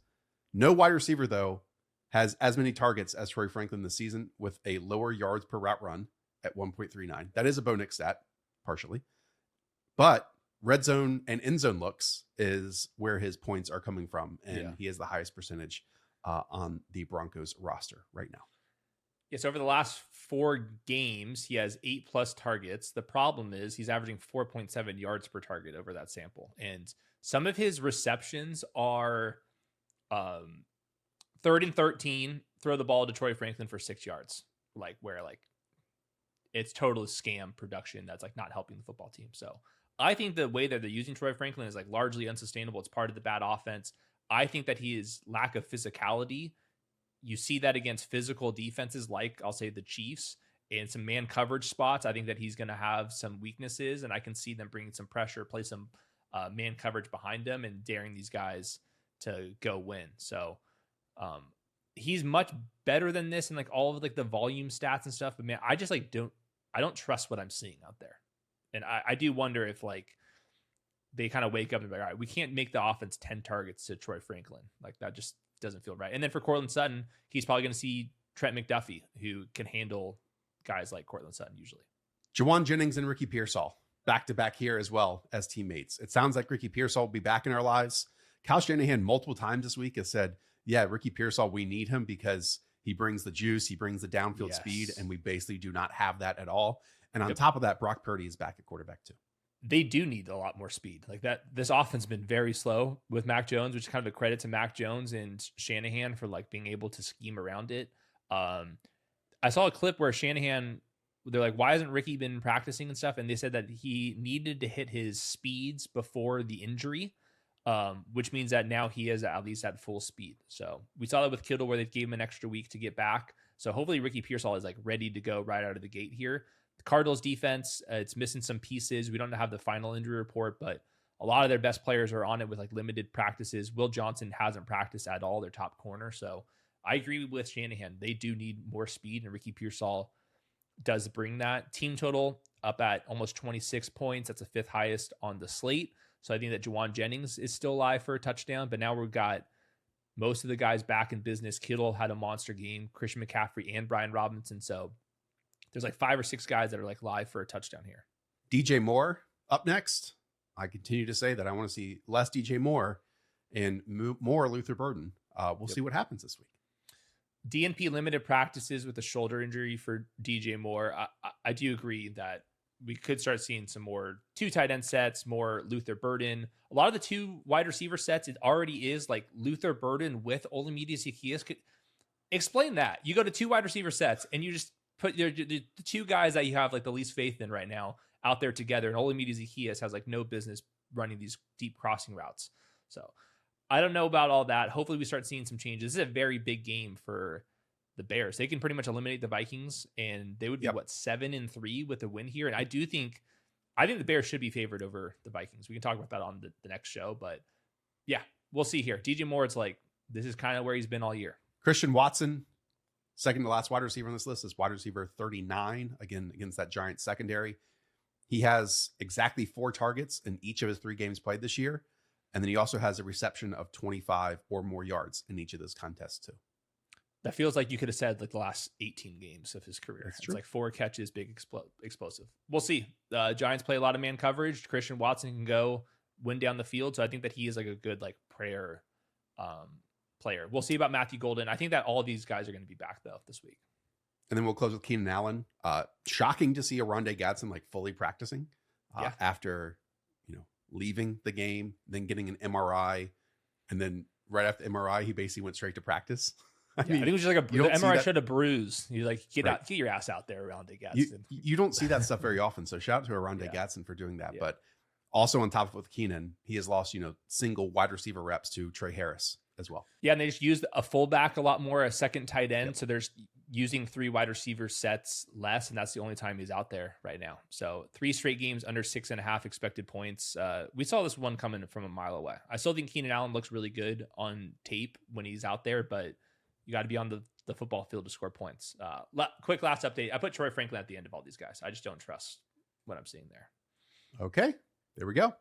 No wide receiver, though, has as many targets as Troy Franklin this season with a lower yards per route run at 1.39. That is a Bo Nix stat, partially. But red zone and end zone looks is where his points are coming from. And he has the highest percentage on the Broncos roster right now. Yes, over the last 4 games, he has 8+ targets. The problem is he's averaging 4.7 yards per target over that sample. And some of his receptions are 3rd and 13, throw the ball to Troy Franklin for 6 yards. Where it's total scam production that's not helping the football team. So I think the way that they're using Troy Franklin is largely unsustainable. It's part of the bad offense. I think that his lack of physicality, you see that against physical defenses I'll say the Chiefs, in some man coverage spots. I think that he's going to have some weaknesses, and I can see them bringing some pressure, play some man coverage behind him, and daring these guys to go win. So he's much better than this, and all of the volume stats and stuff. But man, I just don't trust what I'm seeing out there, and I do wonder if they kind of wake up and be all right, we can't make the offense 10 targets to Troy Franklin. That just doesn't feel right. And then for Courtland Sutton, he's probably going to see Trent McDuffie, who can handle guys like Courtland Sutton usually. Jauan Jennings and Ricky Pearsall back-to-back here as well as teammates. It sounds like Ricky Pearsall will be back in our lives. Kyle Shanahan multiple times this week has said, yeah, Ricky Pearsall, we need him because he brings the juice, he brings the downfield speed, and we basically do not have that at all. And on top of that, Brock Purdy is back at quarterback too. They do need a lot more speed. This offense has been very slow with Mac Jones, which is kind of a credit to Mac Jones and Shanahan for being able to scheme around it. I saw a clip where Shanahan, they're like, why hasn't Ricky been practicing and stuff? And they said that he needed to hit his speeds before the injury, which means that now he is at least at full speed. So we saw that with Kittle where they gave him an extra week to get back. So hopefully Ricky Pearsall is ready to go right out of the gate here. The Cardinals defense, it's missing some pieces. We don't have the final injury report, but a lot of their best players are on it with limited practices. Will Johnson hasn't practiced at all, their top corner. So I agree with Shanahan. They do need more speed, and Ricky Pearsall does bring that. Team total up at almost 26 points. That's the 5th highest on the slate. So I think that Jauan Jennings is still live for a touchdown, but now we've got most of the guys back in business. Kittle had a monster game, Christian McCaffrey and Brian Robinson. So there's 5 or 6 guys that are live for a touchdown here. DJ Moore up next. I continue to say that I want to see less DJ Moore and more Luther Burden. We'll see what happens this week. DNP limited practices with a shoulder injury for DJ Moore. I do agree that we could start seeing some more 2 tight end sets, more Luther Burden. A lot of the 2 wide receiver sets, it already is Luther Burden with Olamide Zaccheaus. Explain that. You go to 2 wide receiver sets and you just put the 2 guys that you have the least faith in right now out there together, and Olamide Zaccheaus has no business running these deep crossing routes. So I don't know about all that. Hopefully we start seeing some changes. This is a very big game for the Bears. They can pretty much eliminate the Vikings, and they would be 7-3 with a win here. And I think the Bears should be favored over the Vikings. We can talk about that on the next show, but yeah, we'll see here. DJ Moore, it's this is kind of where he's been all year. Christian Watson, second to last wide receiver on this list, is wide receiver 39, again, against that Giants secondary. He has exactly 4 targets in each of his 3 games played this year. And then he also has a reception of 25 or more yards in each of those contests too. That feels like you could have said the last 18 games of his career. That's true. It's 4 catches, big explosive. We'll see. Giants play a lot of man coverage. Christian Watson can go win down the field. So I think that he is a good prayer player. We'll see about Matthew Golden. I think that all of these guys are going to be back though this week. And then we'll close with Keenan Allen. Shocking to see Odunze Gadsden fully practicing after leaving the game, then getting an MRI, and then right after MRI, he basically went straight to practice. I think it was just the MRI showed a bruise. You get your ass out there, Odunze Gadsden. You don't see that stuff very often. So shout out to Odunze Gadsden for doing that. Yeah. But also on top of with Keenan, he has lost single wide receiver reps to Trey Harris as well. Yeah, and they just used a fullback a lot more, a second tight end. Yep. So there's using 3 wide receiver sets less, and that's the only time he's out there right now. So 3 straight games under 6.5 expected points. We saw this one coming from a mile away. I still think Keenan Allen looks really good on tape when he's out there, but you got to be on the football field to score points. Quick last update. I put Troy Franklin at the end of all these guys. I just don't trust what I'm seeing there. Okay, there we go.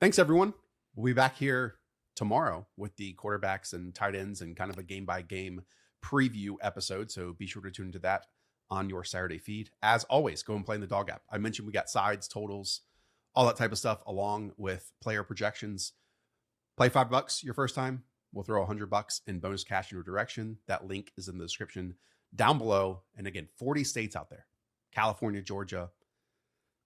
Thanks, everyone. We'll be back here tomorrow with the quarterbacks and tight ends and kind of a game-by-game preview episode. So be sure to tune into that on your Saturday feed. As always, go and play in the dog app. I mentioned we got sides, totals, all that type of stuff, along with player projections. Play $5 your first time. We'll throw $100 in bonus cash in your direction. That link is in the description down below. And again, 40 states out there: California, Georgia,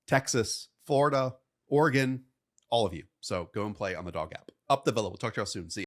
Texas, Florida, Oregon, all of you. So go and play on the dog app. Up the villa. We'll talk to y'all soon. See you.